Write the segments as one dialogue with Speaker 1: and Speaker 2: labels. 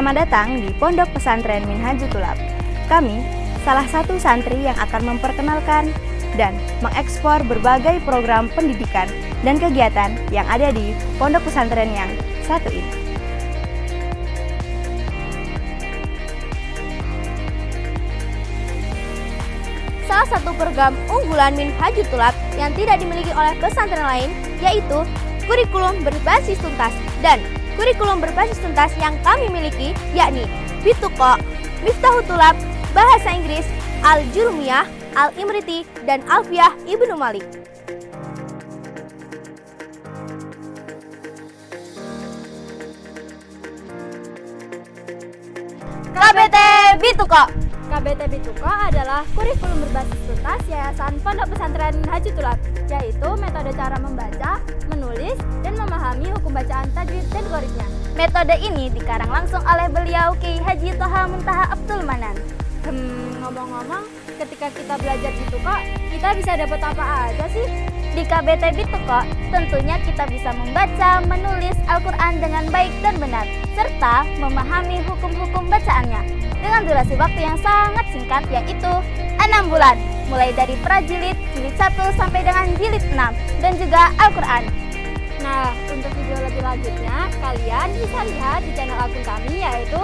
Speaker 1: Selamat datang di Pondok Pesantren Minhajul Thulab. Kami salah satu santri yang akan memperkenalkan dan mengekspor berbagai program pendidikan dan kegiatan yang ada di pondok pesantren yang satu ini. Salah satu program unggulan Minhajul Thulab yang tidak dimiliki oleh pesantren lain yaitu kurikulum berbasis tuntas, dan kurikulum berbasis tuntas yang kami miliki yakni Bituqa, Miftahut Thulab, Bahasa Inggris, Al-Jurumiyah, Al-Imriti, dan Alfiyah Ibnu Malik. KBT Bituqa. KBT Bituqa adalah kurikulum berbasis tuntas Yayasan Pondok Pesantren Minhajul Thulab, yaitu metode cara membaca, menulis, dan memahami hukum bacaan tajwid dan ghoriznya. Metode ini dikarang langsung oleh beliau Kiai Haji Thaha Muntaha Abdul Manan. Ngomong-ngomong, ketika kita belajar Bituqa, kita bisa dapat apa aja sih? Di KBT Bituqa, tentunya kita bisa membaca, menulis Al-Quran dengan baik dan benar, serta memahami hukum-hukum bacaannya dengan durasi waktu yang sangat singkat, yaitu 6 bulan, mulai dari prajilid, jilid 1 sampai dengan jilid 6, dan juga Al-Quran. Nah, untuk video lebih lanjutnya, kalian bisa lihat di channel akun kami, yaitu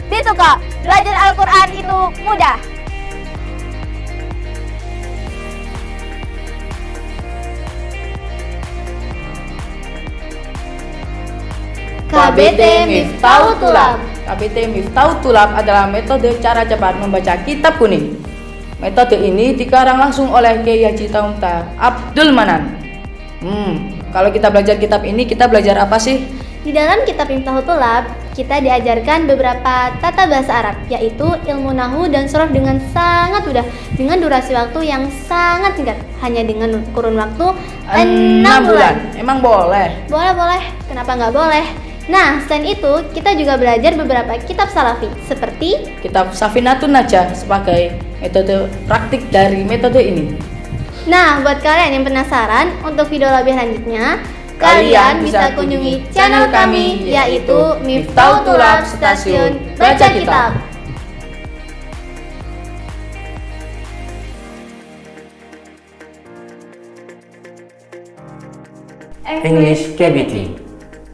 Speaker 1: Bituqa, belajar Al-Quran itu mudah.
Speaker 2: KBT Miftahut Thulab. KBT Miftahut Thulab adalah metode cara cepat membaca kitab kuning. Metode ini dikarang langsung oleh Kiai Haji Thaha Muntaha Abdul Manan. Kalau kita belajar kitab ini, kita belajar apa sih?
Speaker 3: Di dalam kitab Miftahut Thulab, kita diajarkan beberapa tata bahasa Arab, yaitu ilmu nahwu dan sorof dengan sangat mudah, dengan durasi waktu yang sangat singkat, hanya dengan kurun waktu 6 bulan.
Speaker 2: Emang boleh?
Speaker 3: Boleh, kenapa nggak boleh? Nah, selain itu, kita juga belajar beberapa kitab salafi, seperti
Speaker 2: Kitab Safinatun Najah sebagai metode praktik dari metode ini.
Speaker 3: Nah, buat kalian yang penasaran, untuk video lebih lanjutnya, kalian bisa kunjungi channel kami, yaitu Miftahut Thulab Stasiun Baca Kitab.
Speaker 4: English KBT.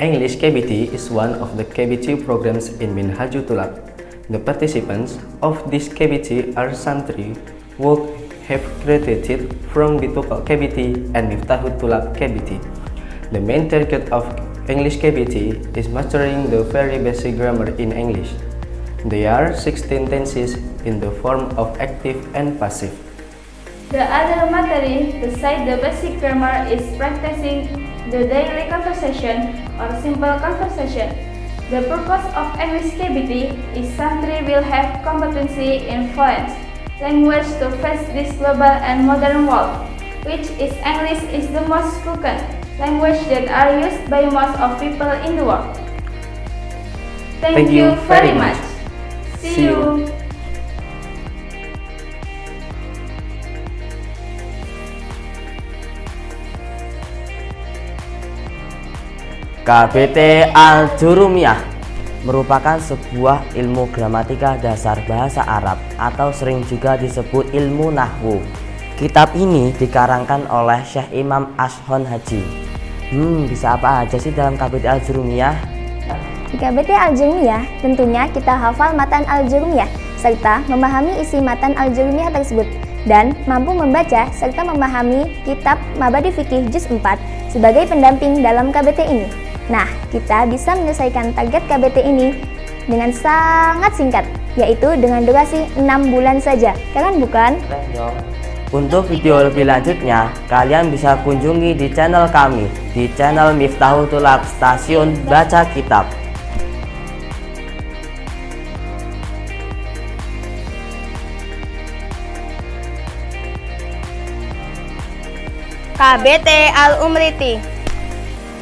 Speaker 4: English KBT is one of the KBT programs in Minhajul Thulab. The participants of this KBT are santri who have graduated from Bituqa KBT and Miftahut Thulab KBT. The main target of English KBT is mastering the very basic grammar in English. There are 16 tenses in the form of active and passive.
Speaker 5: The other material besides the basic grammar is practicing the daily conversation or simple conversation. The purpose of English KBT is santri will have competency in fluent language to face this global and modern world, which is English is the most spoken language that are used by most of people in the world. Thank you very much. See you.
Speaker 6: KBT Al-Jurumiyah merupakan sebuah ilmu gramatika dasar bahasa Arab atau sering juga disebut ilmu nahwu. Kitab ini dikarangkan oleh Syekh Imam Ashon Haji. Bisa apa aja sih dalam KBT Al-Jurumiyah?
Speaker 7: Di KBT Al-Jurumiyah tentunya kita hafal matan Al-Jurumiyah serta memahami isi matan Al-Jurumiyah tersebut, dan mampu membaca serta memahami kitab Mabadi Fikih Juz 4 sebagai pendamping dalam KBT ini. Nah, kita bisa menyelesaikan target KBT ini dengan sangat singkat, yaitu dengan durasi 6 bulan saja. Keren bukan?
Speaker 6: Untuk video lebih lanjutnya, kalian bisa kunjungi di channel kami, di channel Miftahut Thulab Stasiun Baca Kitab.
Speaker 1: KBT Al-Umriti.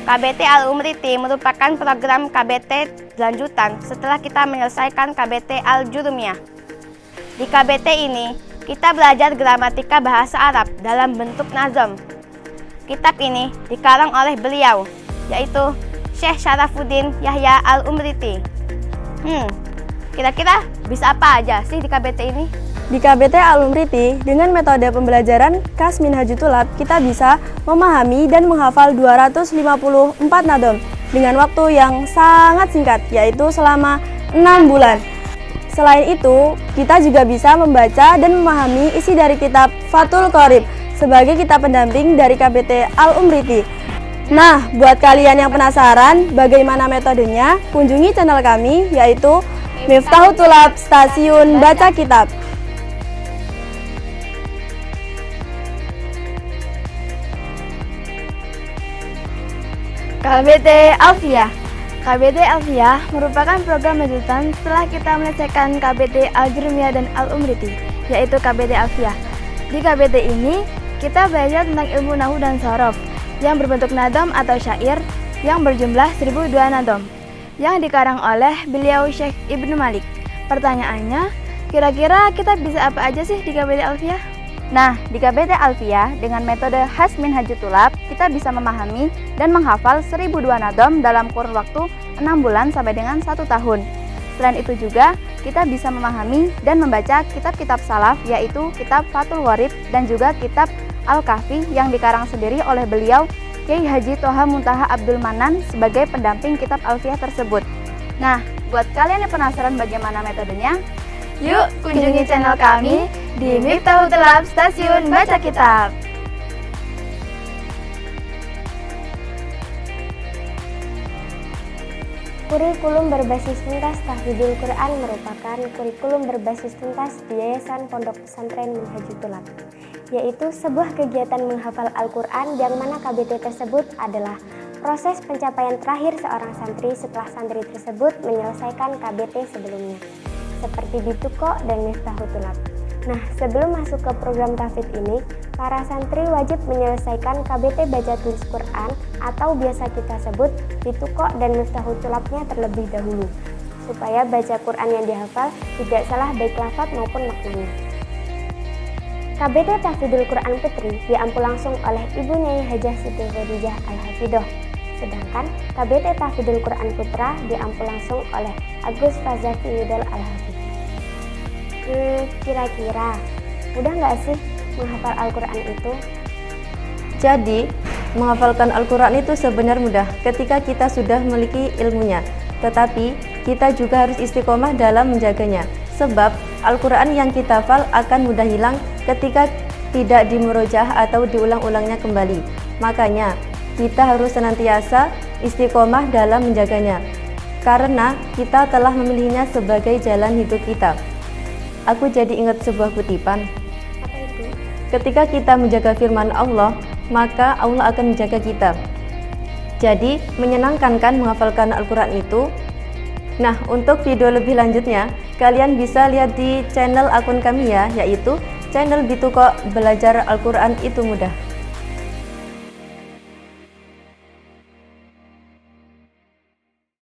Speaker 1: KBT Al-Umriti merupakan program KBT lanjutan setelah kita menyelesaikan KBT Al-Jurumiyah. Di KBT ini, kita belajar gramatika bahasa Arab dalam bentuk nazam. Kitab ini dikarang oleh beliau, yaitu Syekh Syarafuddin Yahya Al-Umriti.
Speaker 7: Kira-kira bisa apa aja sih di KBT ini?
Speaker 8: Di KBT Al-Umriti, dengan metode pembelajaran khas Minhajul Thulab, kita bisa memahami dan menghafal 254 nadom dengan waktu yang sangat singkat, yaitu selama 6 bulan. Selain itu, kita juga bisa membaca dan memahami isi dari kitab Fathul Qorib sebagai kitab pendamping dari KBT Al-Umriti. Nah, buat kalian yang penasaran bagaimana metodenya, kunjungi channel kami, yaitu Miftahul Thulab Stasiun Baca Kitab.
Speaker 1: KBT Alfiyah. KBT Alfiyah merupakan program lanjutan setelah kita menyelesaikan KBT Al-Jurumiyah dan Al-Umriti, yaitu KBT Alfiyah. Di KBT ini, kita belajar tentang ilmu nahu dan sorof yang berbentuk nadom atau syair yang berjumlah 1002 nadom yang dikarang oleh beliau Syekh Ibnu Malik. Pertanyaannya, kira-kira kita bisa apa aja sih di KBT Alfiyah?
Speaker 7: Nah, di KBT Alfiyah dengan metode khas Minhajul Thulab, kita bisa memahami dan menghafal 1002 nadom dalam kurun waktu 6 bulan sampai dengan 1 tahun. Selain itu juga, kita bisa memahami dan membaca kitab-kitab salaf, yaitu kitab Fathul Qorib dan juga kitab Al-Kahfi yang dikarang sendiri oleh beliau Kiai Haji Toha Muntaha Abdul Manan sebagai pendamping kitab Alfiyah tersebut. Nah, buat kalian yang penasaran bagaimana metodenya,
Speaker 1: Yuk, kunjungi channel kami di Miftahul Thulab Stasiun Baca Kitab.
Speaker 9: Kurikulum berbasis tuntas Tahfidzul Quran merupakan kurikulum berbasis tuntas di Yayasan Pondok Pesantren Minhajul Thulab, yaitu sebuah kegiatan menghafal Al-Quran yang mana KBT tersebut adalah proses pencapaian terakhir seorang santri setelah santri tersebut menyelesaikan KBT sebelumnya, seperti Bituko dan Miftahul Thulab. Nah, sebelum masuk ke program tahfidz ini, para santri wajib menyelesaikan KBT baca tulis Quran atau biasa kita sebut Bituko dan Miftahul Thulabnya terlebih dahulu, supaya baca Quran yang dihafal tidak salah baik lafaz maupun maknanya. KBT Tahfidzul Quran Putri diampu langsung oleh Ibu Nyai Hajah Siti Khadijah Al-Hafidhoh, sedangkan KBT Tahfidzul Quran Putra diampu langsung oleh Agus Fazaki Yudal Al-Hafidh. Kira-kira mudah nggak sih menghafal Al-Quran itu?
Speaker 8: Jadi, menghafalkan Al-Quran itu sebenarnya mudah ketika kita sudah memiliki ilmunya. Tetapi, kita juga harus istiqomah dalam menjaganya. Sebab, Al-Quran yang kita hafal akan mudah hilang ketika tidak dimurojah atau diulang-ulangnya kembali. Makanya, kita harus senantiasa istiqomah dalam menjaganya. Karena kita telah memilihnya sebagai jalan hidup kita. Aku jadi ingat sebuah kutipan.
Speaker 9: Apa itu?
Speaker 8: Ketika kita menjaga firman Allah, maka Allah akan menjaga kita. Jadi, menyenangkan kan menghafalkan Al-Quran itu? Nah, untuk video lebih lanjutnya, kalian bisa lihat di channel akun kami ya, yaitu channel Bituko Belajar Al-Quran Itu Mudah.